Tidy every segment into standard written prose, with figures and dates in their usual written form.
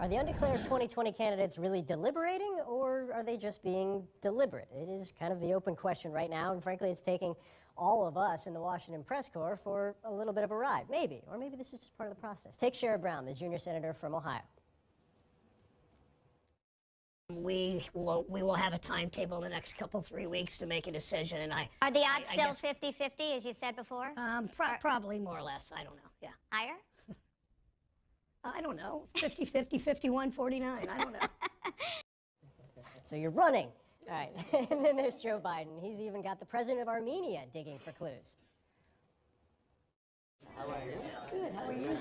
Are the undeclared 2020 candidates really deliberating, or are they just being deliberate? It is kind of the open question right now, and frankly, it's taking all of us in the Washington press corps for a little bit of a ride. Maybe, or maybe this is just part of the process. Take Sherrod Brown, the junior senator from Ohio. We will have a timetable in the next couple, 3 weeks to make a decision, and Are the odds still 50-50, as you've said before? Probably more or less. I don't know. Yeah. Higher? I don't know. 50-50, 51-49. I don't know. So you're running. All right. And then there's Joe Biden. He's even got the president of Armenia digging for clues. How are you? Good. How are you?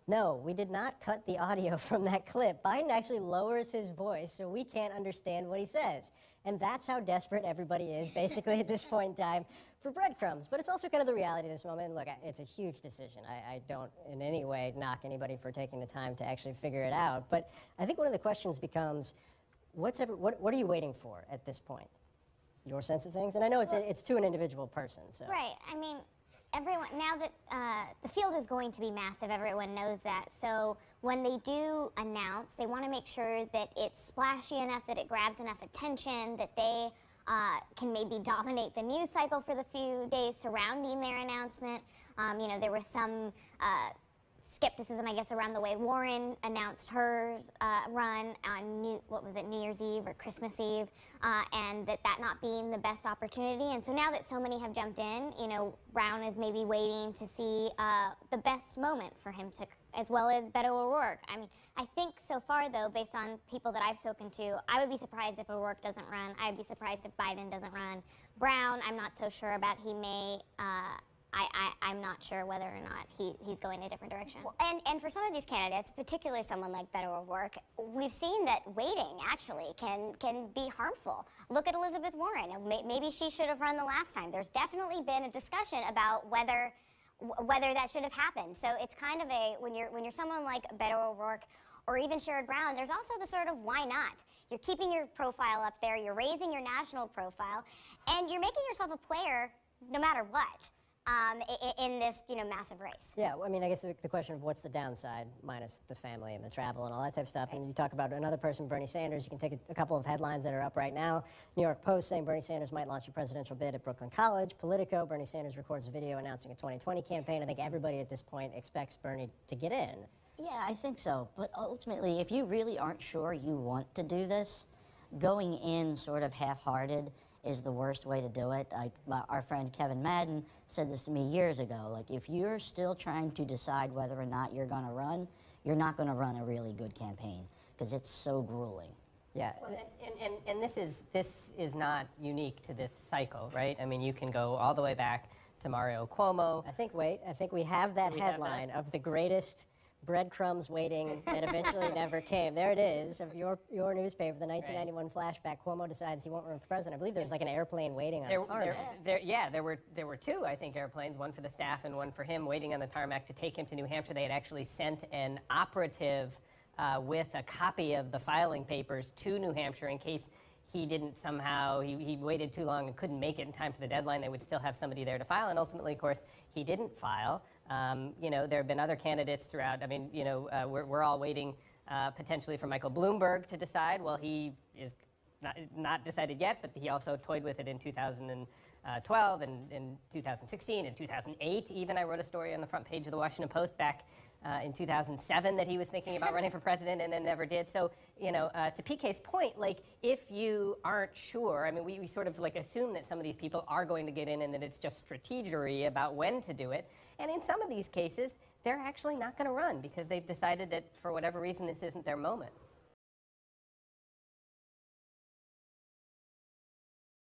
No, we did not cut the audio from that clip. Biden actually lowers his voice so we can't understand what he says. And that's how desperate everybody is, basically, at this point in time, for breadcrumbs. But it's also kind of the reality of this moment. Look, it's a huge decision. I don't in any way knock anybody for taking the time to actually figure it out. But I think one of the questions becomes, what are you waiting for at this point? Your sense of things? And I know it's to an individual person. So. Right. I mean, everyone, now that the field is going to be massive, everyone knows that. So when they do announce, they want to make sure that it's splashy enough, that it grabs enough attention, that they can maybe dominate the news cycle for the few days surrounding their announcement. You know, there was some skepticism, I guess, around the way Warren announced her run on New Year's Eve or Christmas Eve, and that not being the best opportunity. And so now that so many have jumped in, you know, Brown is maybe waiting to see the best moment for him to, as well as Beto O'Rourke. I mean, I think so far, though, based on people that I've spoken to, I would be surprised if O'Rourke doesn't run. I would be surprised if Biden doesn't run. Brown, I'm not so sure about. He may. I'm not sure whether or not he's going a different direction. Well, and for some of these candidates, particularly someone like Beto O'Rourke, we've seen that waiting actually can be harmful. Look at Elizabeth Warren. Maybe she should have run the last time. There's definitely been a discussion about whether that should have happened. So it's kind of a, when you're someone like Beto O'Rourke or even Sherrod Brown, there's also the sort of why not? You're keeping your profile up there, you're raising your national profile, and you're making yourself a player no matter what. In this, you know, massive race. Yeah, I mean, I guess the question of what's the downside, minus the family and the travel and all that type of stuff. And you talk about another person, Bernie Sanders. You can take a couple of headlines that are up right now. New York Post saying Bernie Sanders might launch a presidential bid at Brooklyn College. Politico, Bernie Sanders records a video announcing a 2020 campaign. I think everybody at this point expects Bernie to get in. Yeah, I think so. But ultimately, if you really aren't sure you want to do this, going in sort of half-hearted is the worst way to do it. Our friend Kevin Madden said this to me years ago. Like, if you're still trying to decide whether or not you're going to run, you're not going to run a really good campaign because it's so grueling. Yeah, and this is not unique to this cycle, right? I mean, you can go all the way back to Mario Cuomo. I think we have that headline of the greatest breadcrumbs waiting that eventually never came. There it is, of your newspaper, the 1991 flashback. Cuomo decides he won't run for president. I believe there was like an airplane waiting on the tarmac. There were two, I think, airplanes, one for the staff and one for him, waiting on the tarmac to take him to New Hampshire. They had actually sent an operative with a copy of the filing papers to New Hampshire in case he didn't somehow, he waited too long and couldn't make it in time for the deadline. They would still have somebody there to file, and ultimately, of course, he didn't file. You know, there have been other candidates throughout. I mean, you know, we're all waiting potentially for Michael Bloomberg to decide. Well, he is not decided yet, but he also toyed with it in 2012 and in 2016 and 2008. Even I wrote a story on the front page of the Washington Post back in 2007 that he was thinking about running for president and then never did. So, you know, to PK's point, like, if you aren't sure, I mean, we sort of like assume that some of these people are going to get in and that it's just strategery about when to do it. And in some of these cases, they're actually not going to run because they've decided that for whatever reason this isn't their moment.